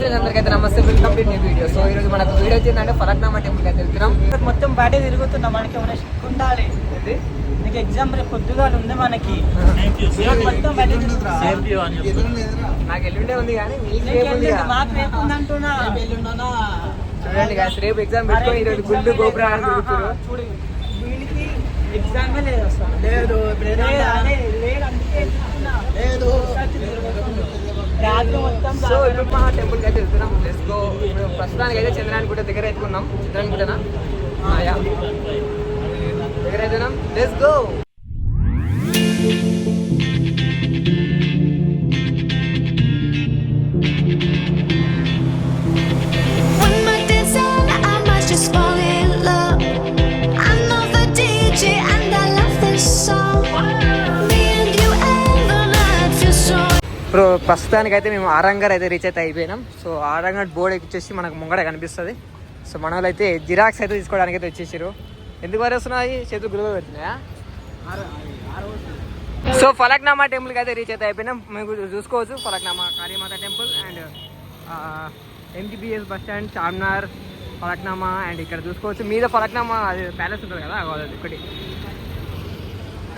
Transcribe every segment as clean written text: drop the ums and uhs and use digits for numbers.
అందరికైతే నమస్తే, welcome to new video. So ఈ రోజు మనకు వీడియో వచ్చిందంటే ఫలక్నామా టెంపుల్ అయితే వెళ్తున్నాం. మొత్తం బయట తిరుగుతున్నాం. మనకి ఏమైనా ఉండాలి. నీకు ఎగ్జామ్ రేపు పొద్దుగా ఉంది మనకి. మొత్తం బయట నాకు ఎల్లుండే ఉంది కానీ మాకు రేపు ఉంది అంటున్నా. చూడండి guys, రేపు ఎగ్జామ్ పెట్టుకొని ఈరోజు గుండు గోపురాన్ని తిరుగుతున్నారు. చూడు వీళ్ళకి ఎగ్జామే లేదు అసలు. లేదు రాత్రి మొత్తం. సో ఇప్పుడు మా టెంపుల్కి అయితే వెళ్తున్నాం. Let's go. ప్రస్తుతానికి అయితే చంద్రాని గుట్ట దగ్గర ఎత్తుకున్నాం. చంద్రాని గుట్టనా దగ్గర ఎత్తున్నాం. Let's go. ఇప్పుడు ప్రస్తుతానికి అయితే మేము ఆరంగర్ అయితే రీచ్ అయితే అయిపోయినాం. సో ఆరంగర్ బోర్డు ఎక్కిచ్చేసి మనకు ముంగడ కనిపిస్తుంది. సో మన వాళ్ళు అయితే జిరాక్స్ అయితే తీసుకోవడానికి అయితే వచ్చేసారు. ఎందుకు వస్తున్నాయి? చేతులు గురువు పెడుతున్నాయా? సో ఫలక్నామా టెంపుల్కి అయితే రీచ్ అయితే అయిపోయినాం. మేము చూసుకోవచ్చు Falaknuma Kalimata temple and MTBS bus stand, Charminar, Falaknuma and ఇక్కడ చూసుకోవచ్చు మీద ఫలక్నామా అది ప్యాలెస్ ఉంటుంది కదా, ఒకటి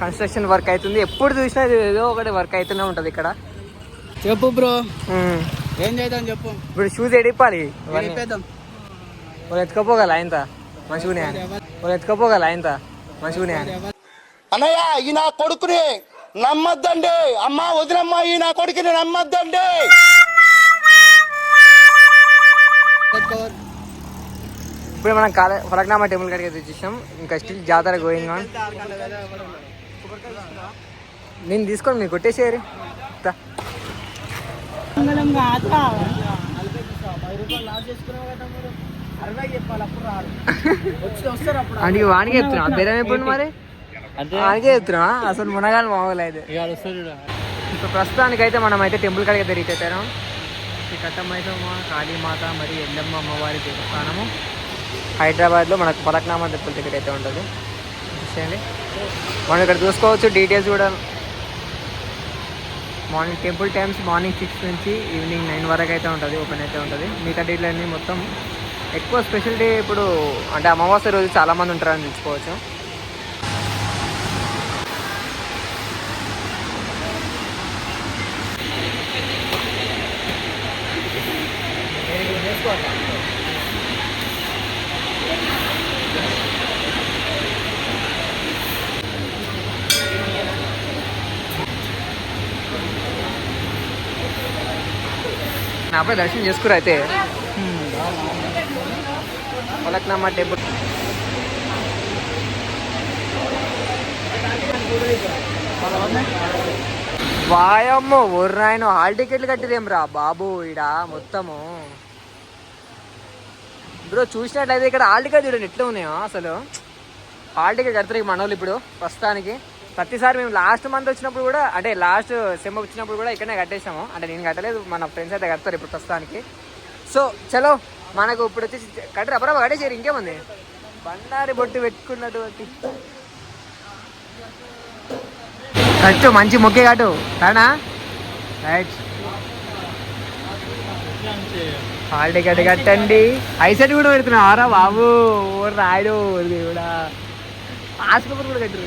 కన్స్ట్రక్షన్ వర్క్ అవుతుంది. ఎప్పుడు చూసినా ఏదో ఒకటి వర్క్ అవుతూనే ఉంటుంది ఇక్కడ. చెప్పు బ్రో, ఏం చేద్దాం చెప్పు. ఇప్పుడు షూస్ ఎడిపాలి, వాళ్ళు ఎత్తుకపోగల ఇంత మంచిగునే, వాళ్ళు ఎత్తుకపోగల ఇంత మంచిగునే. అన్నయ్య ఈ నా కొడుకుని నమ్మద్దండి, అమ్మ వదినమ్మ ఈ నా కొడుకుని నమ్మద్దండి. ఇప్పుడు మనం ఫలక్నామా టెంపుల్ కాడికి వచ్చేసాం. ఇంకా స్టిల్ జాతర గోయింగ్ ఆన్. నేను తీసుకోండి, మీరు కొట్టేసేయారు. అందుకే వానికే చెప్తున్నా, బేరం అయిపోయింది మరి వానికే చెప్తున్నా. అసలు మునగాలి మామూలు అయితే. ఇప్పుడు ప్రస్తుతానికి అయితే మనం అయితే టెంపుల్ కాడికి అయితే రీచ్ అవుతాం. శ్రీ కట్టమైసమ్మ కాళీమాత మరియు ఎల్లమ్మ అమ్మవారి దేవస్థానము హైదరాబాద్లో మనకు ఫలక్నామా టెంపుల్ దగ్గర అయితే ఉంటుంది. చూసేయండి, మనం ఇక్కడ చూసుకోవచ్చు డీటెయిల్స్ కూడా. మార్నింగ్ టెంపుల్ టైమ్స్ మార్నింగ్ 6 నుంచి ఈవినింగ్ 9 వరకు అయితే ఉంటుంది, ఓపెన్ అయితే ఉంటుంది. మిగతా డేట్లన్నీ మొత్తం ఎక్కువ స్పెషాలిటీ ఇప్పుడు అంటే అమావాస్య రోజు చాలామంది ఉంటారని తెలుసుకోవచ్చు. నాపై దర్శనం చేసుకురా అయితే ఫలక్నామా టెంపుల్. వాయమ్మో ఒర్రాయన హాల్ టికెట్లు కట్టిదేం రా బాబు ఈడ మొత్తము. బ్రో చూసినట్లయితే ఇక్కడ హాల్ టికెట్ చూడండి ఎట్లా ఉన్నాయో. అసలు హాల్ టికెట్ కడతారు మన వాళ్ళు ఇప్పుడు ప్రస్తుతానికి. ప్రతిసారి మేము లాస్ట్ మంత్ వచ్చినప్పుడు కూడా, అంటే లాస్ట్ సెమ్ వచ్చినప్పుడు కూడా ఇక్కడనే కట్టేసాము. అంటే నేను కట్టలేదు, మన ఫ్రెండ్స్ అయితే కడతారు ఇప్పుడు ప్రస్తుతానికి. సో చలో మనకు ఇప్పుడు వచ్చేసి కట్టరు అబ్బరా కట్టేసారు. ఇంకేముంది బండారి బొట్టు పెట్టుకున్నటువంటి కట్టు, మంచి మొక్కే కట్టు రానా. రైట్, హాల్ టికెట్ కట్టండి. ఐసెట్ కూడా పెడుతున్నా ఆరా బాబు, రాయుడు కూడా ఆస్కపూర్ కూడా కట్టు.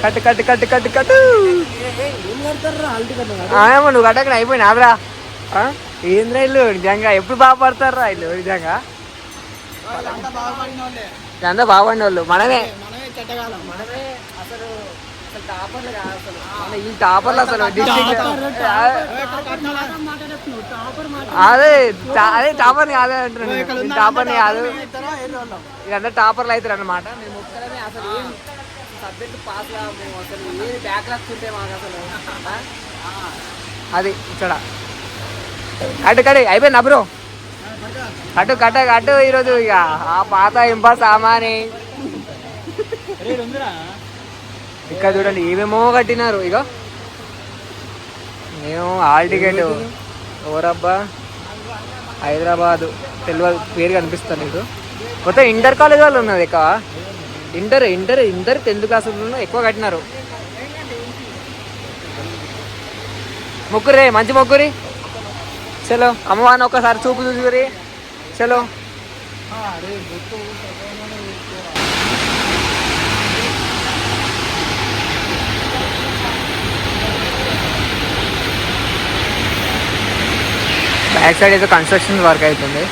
కట్టు కట్టు కట్టు కట్టు కట్టు. నువ్వు కట్టక్కడ అయిపోయినా ఆదరా. ఏంద్రా ఇల్లు నిజంగా ఎప్పుడు బాగా పడతారా ఇల్లు నిజంగా. అంతా బాగుపడిన వాళ్ళు మనమే. ఈ టాపర్లు అసలు అదే అదే టాపర్ని కాదే అంటున్నాను. టాపర్ని కాదు, ఇదంతా టాపర్లు అవుతారు అన్నమాట. మేము ఒక్కరమే అసలు ఏం సబ్జెక్ట్ పాస్ గా మేము అసలు ఏది బ్యాక్ లాక్స్ ఉంటే మాకు అసలు అది ఇక్కడ కట్టు కడి అయిపోయింది బ్రో. కట్టు కట్ట కట్టు ఈరోజు ఇక ఆ పాత ఇంపా సామాని ఇక్కడ చూడండి ఏమేమో కట్టినారు. ఇక మేము హాల్ టికెట్ ఓరబ్బా హైదరాబాదు తెలియదు, పేరు కనిపిస్తాను నీకు. మొత్తం ఇంటర్ కాలేజ్ వాళ్ళు ఉన్నది ఎక్కువ. ఇంటర్ 10th క్లాసులో ఎక్కువ కట్టినారు. మొక్కురే మంచి మొక్కురి. చలో అమ్మవారిని ఒక్కసారి చూపు చూసుకురి. చలో బ్యాక్ సైడ్ అయితే కన్స్ట్రక్షన్ వర్క్ అవుతుంది.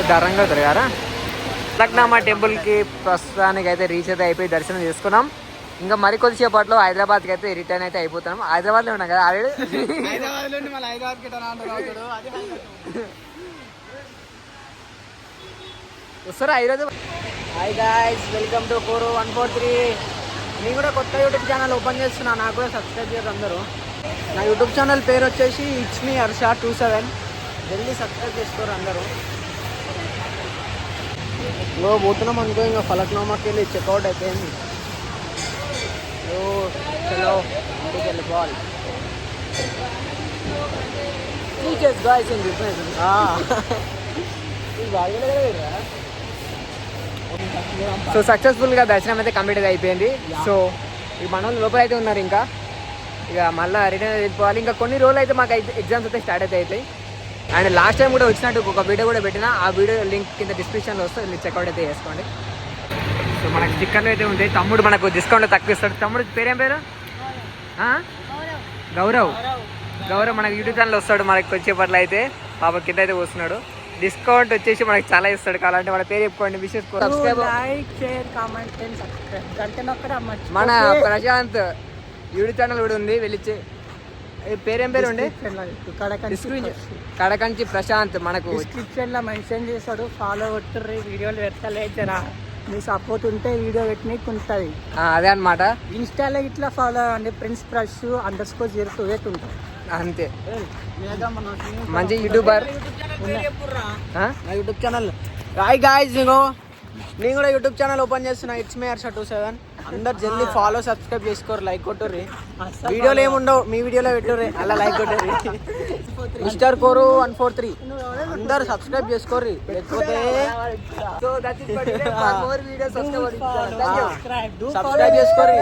ధరంగా తిరగారా. లక్నామా టెంపుల్కి ప్రస్తుతానికి అయితే రీచ్ అయితే అయిపోయి దర్శనం చేసుకున్నాం. ఇంకా మరి కొద్దిసేపట్లో హైదరాబాద్కి అయితే రిటర్న్ అయితే అయిపోతున్నాం. హైదరాబాద్లో ఉన్నాం కదా ఆల్రెడీ. వస్తారా ఈరోజు? హాయ్ గాయ్స్, వెల్కమ్ టు కోరో 143. నేను కూడా కొత్త యూట్యూబ్ ఛానల్ ఓపెన్ చేస్తున్నా, నాకు కూడా సబ్స్క్రైబ్ చేయరు అందరూ. నా యూట్యూబ్ ఛానల్ పేరు వచ్చేసి ఇట్స్ మీ హర్ష 27. జల్దీ సబ్స్క్రైబ్ చేసుకోరు అందరూ. లో పోతున్నాం అనుకో, ఇంకా ఫలక్నామాకి వెళ్ళి చెక్అవుట్ అయిపోయింది. చలో ఇంటికి వెళ్ళిపోవాలి. సో సక్సెస్ఫుల్గా దర్శనం అయితే కంప్లీట్ అయిపోయింది. సో ఈ మన లోపల అయితే ఉన్నారు, ఇంకా ఇక మళ్ళీ రిటర్న్ వెళ్ళిపోవాలి. ఇంకా కొన్ని రోజులు అయితే మాకు అయితే ఎగ్జామ్స్ అయితే స్టార్ట్ అవుతాయి. అండ్ లాస్ట్ టైం కూడా వచ్చినట్టు ఒక వీడియో కూడా పెట్టిన, ఆ వీడియో లింక్ కింద డిస్క్రిప్షన్లో వస్తే మీరు చెక్అవుట్ అయితే చేసుకోండి. సో మనకు స్టిక్కర్లు అయితే ఉంటాయి. తమ్ముడు మనకు డిస్కౌంట్ తక్కువ ఇస్తాడు. తమ్ముడు పేరేం పేరు? గౌరవ్. గౌరవ్ మనకు యూట్యూబ్ ఛానల్ వస్తాడు మనకి వచ్చేపట్లో అయితే. పాప కింద అయితే వస్తున్నాడు. డిస్కౌంట్ వచ్చేసి మనకి చాలా ఇస్తాడు. కావాలంటే మన పేరు చెప్పుకోండి. విషెస్ మన ప్రశాంత్ యూట్యూబ్ ఛానల్ కూడా ఉంది, వెళ్ళిచ్చే. పేరేం పేరు ఉండే? కడకంచి ప్రశాంత్. మనకు డిస్క్రిప్షన్ లో మెన్షన్ చేస్తాడు, ఫాలో కొట్టుర్రి. వీడియోలు పెట్టలేచరా, మీ సపోర్ట్ ఉంటే వీడియో పెట్టనీకి ఉంటుంది. అదే అనమాట. ఇన్స్టాలో ఇట్లా ఫాలో అవ్వండి, ప్రిన్స్ ఫ్రెష్ _028 ఉంటుంది అంతే. మంచి యూట్యూబర్ నా యూట్యూబ్ ఛానల్. హాయ్ గాయ్స్, నేను కూడా యూట్యూబ్ ఛానల్ ఓపెన్ చేస్తున్నా, ఇట్స్ మీ హర్ష 27. అందరు జల్దీ ఫాలో సబ్స్క్రైబ్ చేసుకోరు, లైక్ కొట్టుర్రి. వీడియోలు ఏముండవు, మీ వీడియోలో పెట్టుర్రి, అలా లైక్ కొట్టుర్రి. మిస్టర్ కోరు 143 అందరు సబ్స్క్రైబ్ చేసుకోర్రి, లేకపోతే సబ్స్క్రైబ్ చేసుకోర్రి.